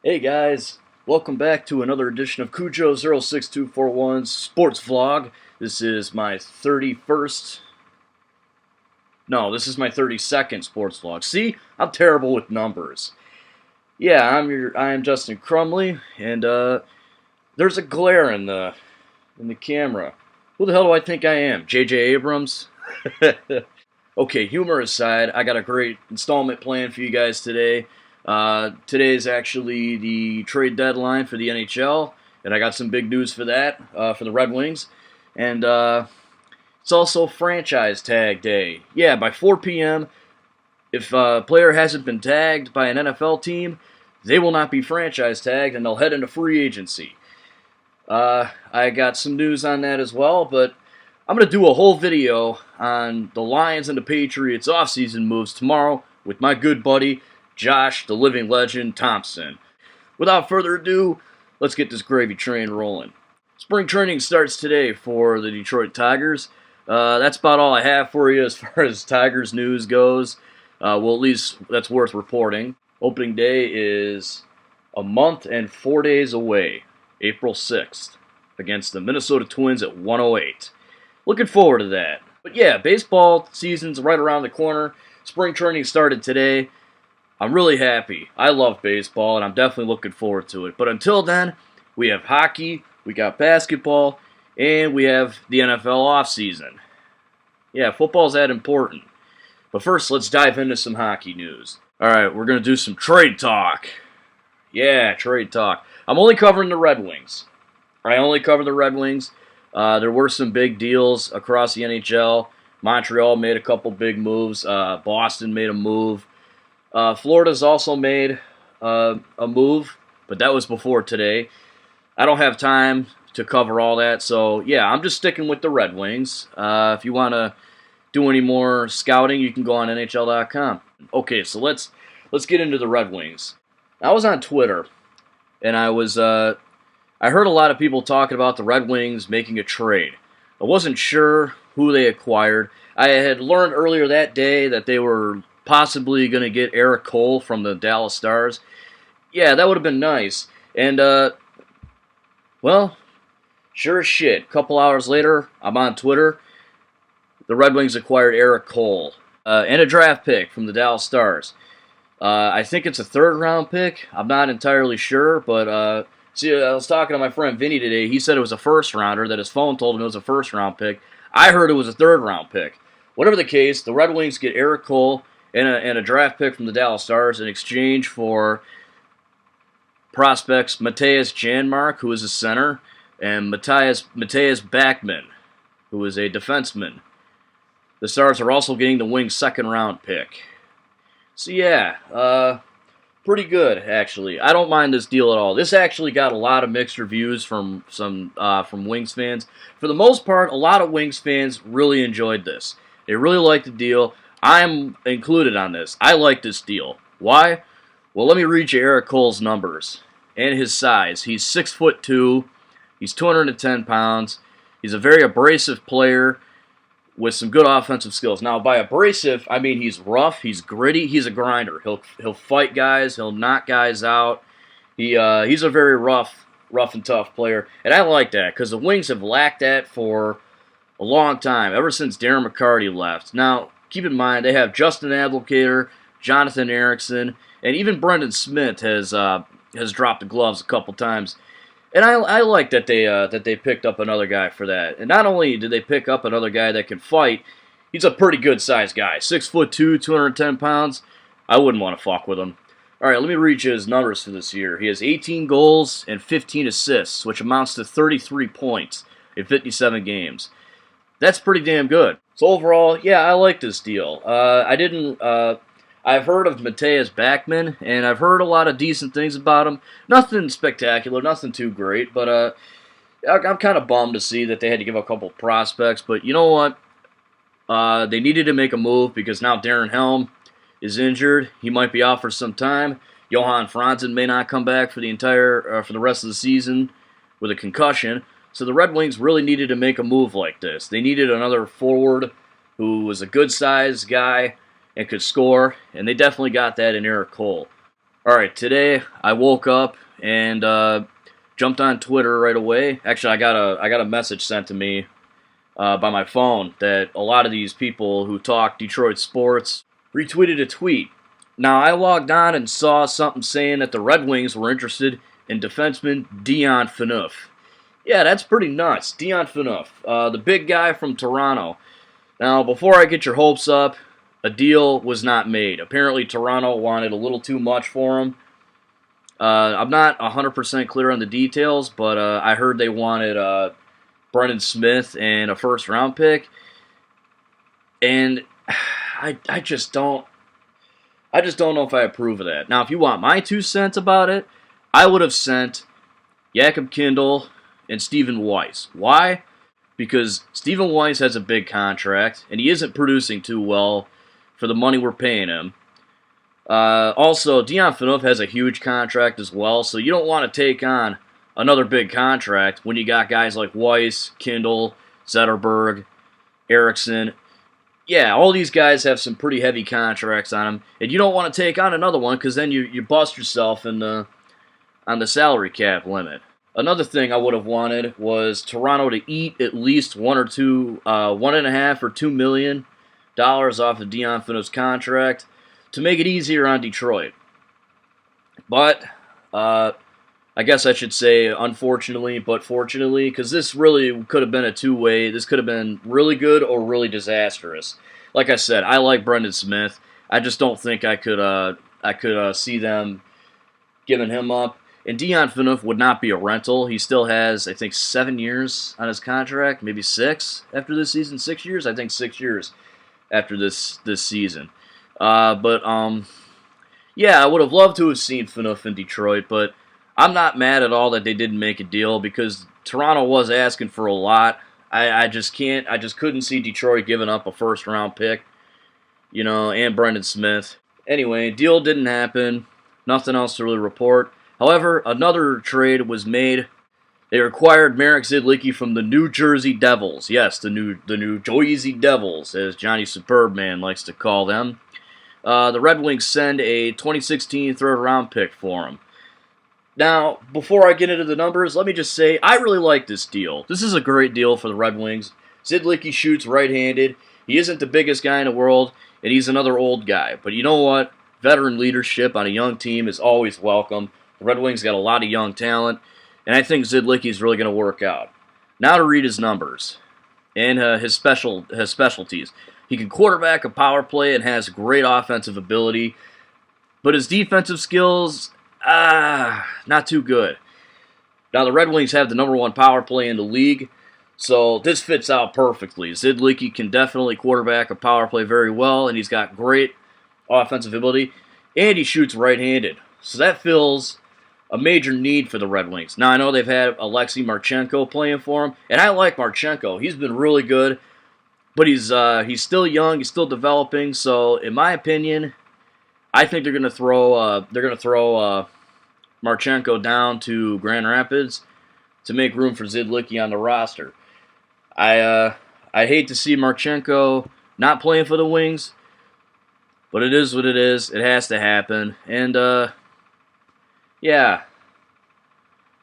Hey guys, welcome back to another edition of Cujo06241 Sports Vlog. This is my 31st, no, this is my 32nd sports vlog. See, I'm terrible with numbers. Yeah, I am Justin Crumley, and there's a glare in the camera. Who the hell do I think I am? J.J. Abrams? Okay, humor aside, I got a great installment planned for you guys today. Today is actually the trade deadline for the NHL, and I got some big news for that, for the Red Wings. And it's also franchise tag day. Yeah, by 4 p.m., if a player hasn't been tagged by an NFL team, they will not be franchise tagged, and they'll head into free agency. I got some news on that as well, but I'm going to do a whole video on the Lions and the Patriots offseason moves tomorrow with my good buddy, Josh, the living legend, Thompson. Without further ado, let's get this gravy train rolling. Spring training starts today for the Detroit Tigers. That's about all I have for you as far as Tigers news goes. Well, at least that's worth reporting. Opening day is a month and 4 days away, April 6th, against the Minnesota Twins at 1:08. Looking forward to that. But yeah, baseball season's right around the corner. Spring training started today. I'm really happy. I love baseball, and I'm definitely looking forward to it. But until then, we have hockey, we got basketball, and we have the NFL offseason. Yeah, football's that important. But first, let's dive into some hockey news. Alright, we're going to do some trade talk. Yeah, trade talk. I'm only covering the Red Wings. I only cover the Red Wings. There were some big deals across the NHL. Montreal made a couple big moves. Boston made a move. Florida's also made a move, but that was before today. I don't have time to cover all that, so yeah, I'm just sticking with the Red Wings. If you want to do any more scouting, you can go on NHL.com. Okay, so let's get into the Red Wings. I was on Twitter, and I heard a lot of people talking about the Red Wings making a trade. I wasn't sure who they acquired. I had learned earlier that day that they were possibly going to get Eric Cole from the Dallas Stars. Yeah, that would have been nice. And, well, sure as shit. A couple hours later, I'm on Twitter. The Red Wings acquired Eric Cole and a draft pick from the Dallas Stars. I think it's a third-round pick. I'm not entirely sure, but see, I was talking to my friend Vinny today. He said it was a first-rounder, that his phone told him it was a first-round pick. I heard it was a third-round pick. Whatever the case, the Red Wings get Eric Cole and a draft pick from the Dallas Stars in exchange for prospects Matthias Janmark, who is a center, and Matthias Backman, who is a defenseman. The Stars are also getting the Wings' second-round pick. So yeah, pretty good, actually. I don't mind this deal at all. This actually got a lot of mixed reviews from Wings fans. For the most part, a lot of Wings fans really enjoyed this. They really liked the deal. I'm included on this. I like this deal. Why? Well, let me read you Eric Cole's numbers and his size. He's 6'2". He's 210 pounds. He's a very abrasive player with some good offensive skills. Now, by abrasive, I mean he's rough, he's gritty, he's a grinder. He'll fight guys, he'll knock guys out. He's a very rough and tough player, and I like that because the Wings have lacked that for a long time, ever since Darren McCarty left. Now, keep in mind they have Justin Abdelkader, Jonathan Ericsson, and even Brendan Smith has dropped the gloves a couple times. And I like that they picked up another guy for that. And not only did they pick up another guy that can fight, he's a pretty good sized guy. 6'2", 210 pounds. I wouldn't want to fuck with him. All right, let me read you his numbers for this year. He has 18 goals and 15 assists, which amounts to 33 points in 57 games. That's pretty damn good. So overall, yeah, I like this deal. I've heard of Matthias Backman, and I've heard a lot of decent things about him. Nothing spectacular, nothing too great, but I'm kind of bummed to see that they had to give a couple prospects. But you know what? They needed to make a move because now Darren Helm is injured. He might be out for some time. Johan Franzen may not come back for the rest of the season with a concussion. So the Red Wings really needed to make a move like this. They needed another forward who was a good-sized guy and could score, and they definitely got that in Eric Cole. All right, today I woke up and jumped on Twitter right away. Actually, I got a message sent to me by my phone that a lot of these people who talk Detroit sports retweeted a tweet. Now, I logged on and saw something saying that the Red Wings were interested in defenseman Dion Phaneuf. Yeah, that's pretty nuts. Dion Phaneuf, the big guy from Toronto. Now, before I get your hopes up, a deal was not made. Apparently, Toronto wanted a little too much for him. I'm not 100% clear on the details, but I heard they wanted Brendan Smith and a first-round pick. And I just don't know if I approve of that. Now, if you want my 2 cents about it, I would have sent Jakob Kindl and Stephen Weiss. Why? Because Stephen Weiss has a big contract, and he isn't producing too well for the money we're paying him. Also, Dion Phaneuf has a huge contract as well, so you don't want to take on another big contract when you got guys like Weiss, Kindl, Zetterberg, Eriksson. Yeah, all these guys have some pretty heavy contracts on them, and you don't want to take on another one because then you bust yourself on the salary cap limit. Another thing I would have wanted was Toronto to eat at least $1.5 or $2 million off of Dion Phaneuf's contract to make it easier on Detroit. But I guess I should say unfortunately, but fortunately, because this really could have been a two-way. This could have been really good or really disastrous. Like I said, I like Brendan Smith. I just don't think I could see them giving him up. And Dion Phaneuf would not be a rental. He still has, I think, 7 years on his contract, maybe 6 after this season. 6 years? I think 6 years after this season. Yeah, I would have loved to have seen Phaneuf in Detroit, but I'm not mad at all that they didn't make a deal because Toronto was asking for a lot. I just couldn't see Detroit giving up a first-round pick, and Brendan Smith. Anyway, deal didn't happen. Nothing else to really report. However, another trade was made. They acquired Marek Zidlicky from the New Jersey Devils. Yes, the New Jersey Devils, as Johnny Superbman likes to call them. The Red Wings send a 2016 third-round pick for him. Now, before I get into the numbers, let me just say, I really like this deal. This is a great deal for the Red Wings. Zidlicky shoots right-handed. He isn't the biggest guy in the world, and he's another old guy. But you know what? Veteran leadership on a young team is always welcome. The Red Wings got a lot of young talent, and I think Zidlicky is really going to work out. Now to read his numbers and his specialties. He can quarterback a power play and has great offensive ability, but his defensive skills, not too good. Now the Red Wings have the number 1 power play in the league, so this fits out perfectly. Zidlicky can definitely quarterback a power play very well, and he's got great offensive ability, and he shoots right-handed. So that fills a major need for the Red Wings. Now, I know they've had Alexei Marchenko playing for him, and I like Marchenko. He's been really good, but he's still young. He's still developing. So, in my opinion, I think they're going to throw Marchenko down to Grand Rapids to make room for Zidlicky on the roster. I hate to see Marchenko not playing for the Wings, but it is what it is. It has to happen, and yeah,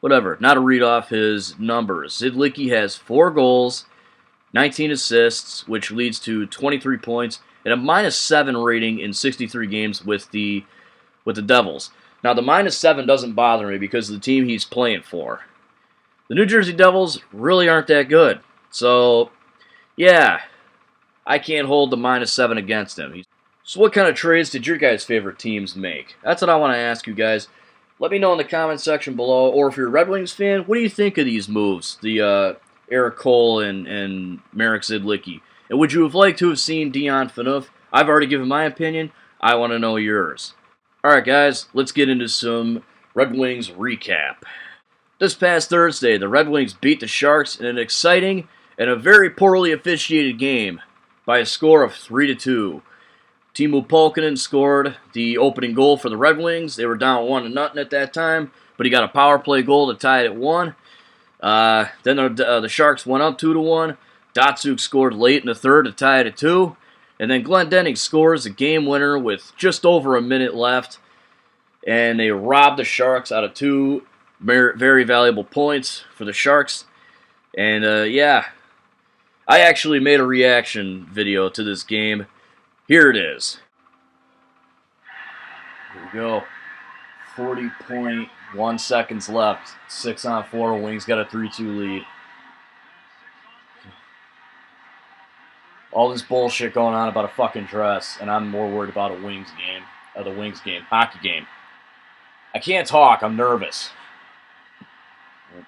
whatever. Now to read off his numbers. Zidlicky has 4 goals, 19 assists, which leads to 23 points, and a -7 rating in 63 games with the Devils. Now, the -7 doesn't bother me because of the team he's playing for. The New Jersey Devils really aren't that good. So, yeah, I can't hold the -7 against him. So what kind of trades did your guys' favorite teams make? That's what I want to ask you guys. Let me know in the comment section below, or if you're a Red Wings fan, what do you think of these moves, the Erik Cole and Marek Zidlicky? And would you have liked to have seen Dion Phaneuf? I've already given my opinion. I want to know yours. Alright guys, let's get into some Red Wings recap. This past Thursday, the Red Wings beat the Sharks in an exciting and a very poorly officiated game by a score of 3-2. Teemu Pulkkinen scored the opening goal for the Red Wings. They were down 1-0 at that time, but he got a power play goal to tie it at 1. Then the Sharks went up 2-1. Datsyuk scored late in the third to tie it at 2. And then Glendening scores a game winner with just over a minute left. and they robbed the Sharks out of 2 very valuable points for the Sharks. And yeah, I actually made a reaction video to this game. Here it is. Here we go. 40.1 seconds left. 6-on-4. Wings got a 3-2 lead. All this bullshit going on about a fucking dress, and I'm more worried about the Wings game, hockey game. I can't talk. I'm nervous.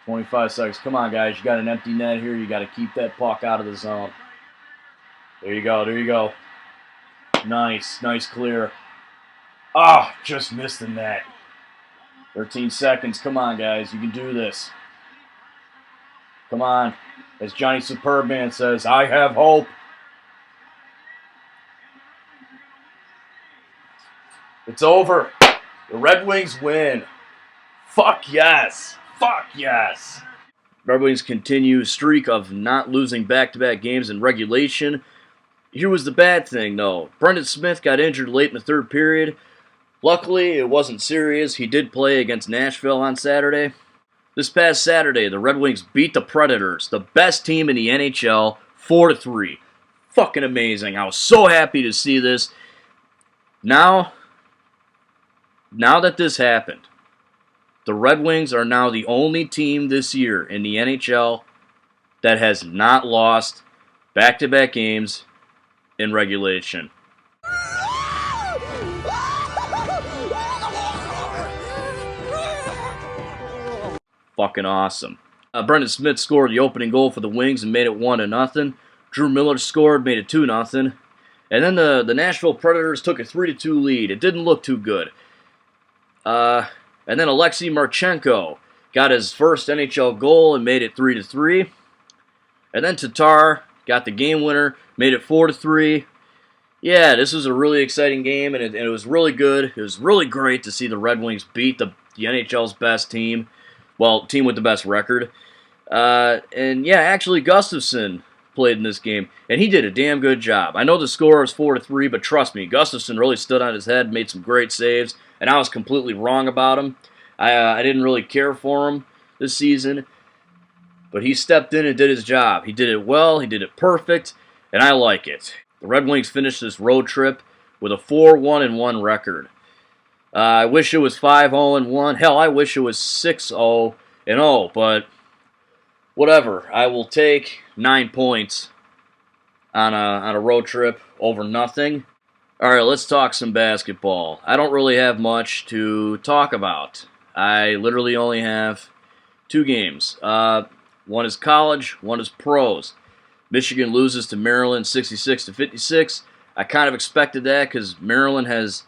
25 seconds. Come on, guys. You got an empty net here. You got to keep that puck out of the zone. There you go. There you go. Nice. Nice clear. Ah, just missed the net. 13 seconds. Come on, guys. You can do this. Come on. As Johnny Superbman says, I have hope. It's over. The Red Wings win. Fuck yes. Fuck yes. Red Wings continue streak of not losing back-to-back games in regulation. Here was the bad thing, though. Brendan Smith got injured late in the third period. Luckily, it wasn't serious. He did play against Nashville on Saturday. This past Saturday, the Red Wings beat the Predators, the best team in the NHL, 4-3. Fucking amazing. I was so happy to see this. Now that this happened, the Red Wings are now the only team this year in the NHL that has not lost back-to-back games in regulation. Fucking awesome. Brendan Smith scored the opening goal for the Wings and made it 1-0. Drew Miller scored, made it 2-0. And then the Nashville Predators took a 3-2 lead. It didn't look too good. And then Alexei Marchenko got his first NHL goal and made it 3-3. And then Tatar got the game winner, made it 4-3. Yeah, this was a really exciting game, and it was really good. It was really great to see the Red Wings beat the NHL's best team. Well, team with the best record. And yeah, actually Gustafsson played in this game, and he did a damn good job. I know the score is 4-3, but trust me, Gustafsson really stood on his head, made some great saves, and I was completely wrong about him. I didn't really care for him this season, but he stepped in and did his job. He did it well, he did it perfect, and I like it. The Red Wings finished this road trip with a 4-1-1 record. I wish it was 5-0-1. Hell, I wish it was 6-0-0, but whatever. I will take 9 points on a road trip over nothing. All right, let's talk some basketball. I don't really have much to talk about. I literally only have 2 games. One is college, one is pros. Michigan loses to Maryland 66-56. I kind of expected that because Maryland has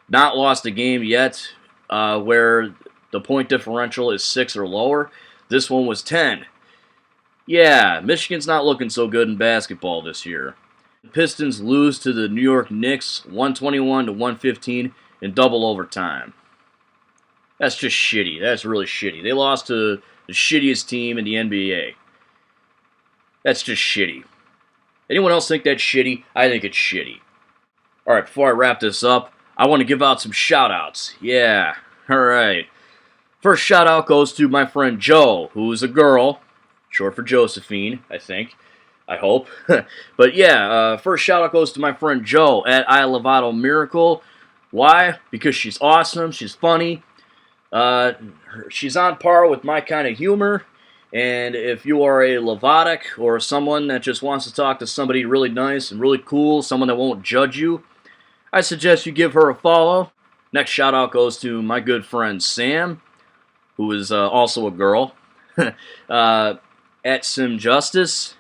not lost a game yet where the point differential is 6 or lower. This one was 10. Yeah, Michigan's not looking so good in basketball this year. The Pistons lose to the New York Knicks 121-115 in double overtime. That's just shitty. That's really shitty. They lost to the shittiest team in the NBA. That's just shitty. Anyone else think that's shitty? I think it's shitty. Alright, before I wrap this up, I want to give out some shout-outs. Yeah, alright. First shout-out goes to my friend Joe, who is a girl. Short for Josephine, I think. I hope. But yeah, first shout-out goes to my friend Joe at I Lovato Miracle. Why? Because she's awesome, she's funny. She's on par with my kind of humor. And if you are a Lovatic or someone that just wants to talk to somebody really nice and really cool, someone that won't judge you, I suggest you give her a follow. Next shout out goes to my good friend Sam, who is also a girl, at Sim Justice.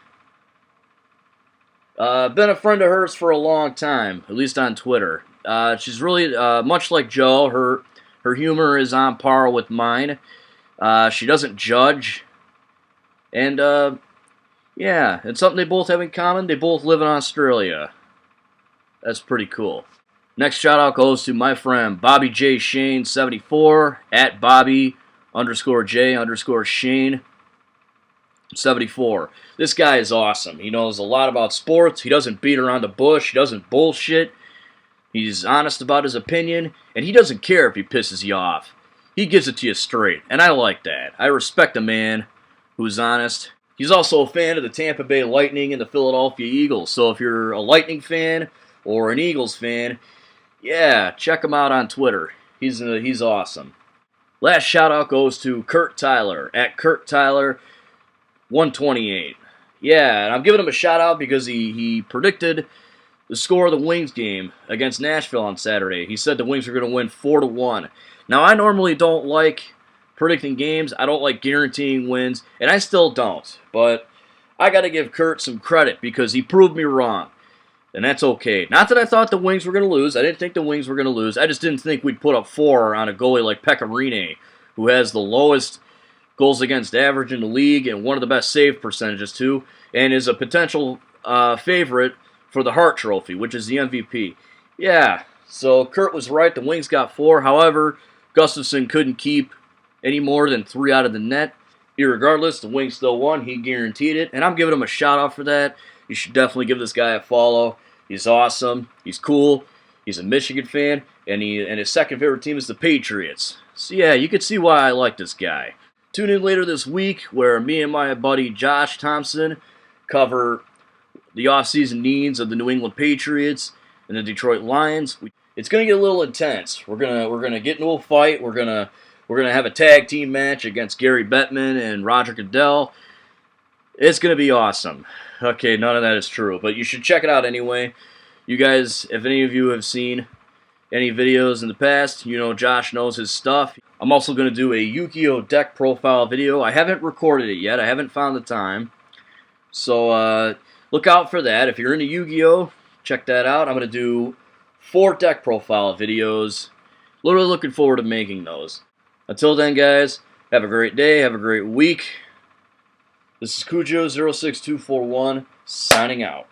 Been a friend of hers for a long time, at least on Twitter. She's really much like Joe. Her humor is on par with mine. She doesn't judge. And, yeah, it's something they both have in common. They both live in Australia. That's pretty cool. Next shout out goes to my friend Bobby J. Shane 74 at Bobby_J_Shane 74. This guy is awesome. He knows a lot about sports. He doesn't beat around the bush. He doesn't bullshit. He's honest about his opinion, and he doesn't care if he pisses you off. He gives it to you straight, and I like that. I respect a man who's honest. He's also a fan of the Tampa Bay Lightning and the Philadelphia Eagles, so if you're a Lightning fan or an Eagles fan, yeah, check him out on Twitter. He's awesome. Last shout out goes to Kurt Tyler at Kurt Tyler 128. Yeah, and I'm giving him a shout out because he predicted the score of the Wings game against Nashville on Saturday. He said the Wings were going to win 4-1. Now, I normally don't like predicting games. I don't like guaranteeing wins, and I still don't. But I got to give Kurt some credit because he proved me wrong, and that's okay. Not that I thought the Wings were going to lose. I didn't think the Wings were going to lose. I just didn't think we'd put up 4 on a goalie like Pekka Rinne, who has the lowest goals against average in the league and one of the best save percentages too, and is a potential favorite for the Hart Trophy, which is the MVP. Yeah, so Kurt was right. The Wings got 4. However, Gustafsson couldn't keep any more than 3 out of the net. Irregardless, the Wings still won. He guaranteed it, and I'm giving him a shout out for that. You should definitely give this guy a follow. He's awesome. He's cool. He's a Michigan fan, and his second favorite team is the Patriots. So yeah, you can see why I like this guy. Tune in later this week where me and my buddy Josh Thompson cover the offseason needs of the New England Patriots and the Detroit Lions. It's gonna get a little intense. We're gonna get into a fight. We're gonna have a tag team match against Gary Bettman and Roger Goodell. It's gonna be awesome. Okay, none of that is true, but you should check it out anyway. You guys, if any of you have seen any videos in the past, you know Josh knows his stuff. I'm also going to do a Yu-Gi-Oh! Deck profile video. I haven't recorded it yet. I haven't found the time. So look out for that. If you're into Yu-Gi-Oh!, check that out. I'm going to do 4 deck profile videos. Literally looking forward to making those. Until then, guys, have a great day. Have a great week. This is Cujo06241 signing out.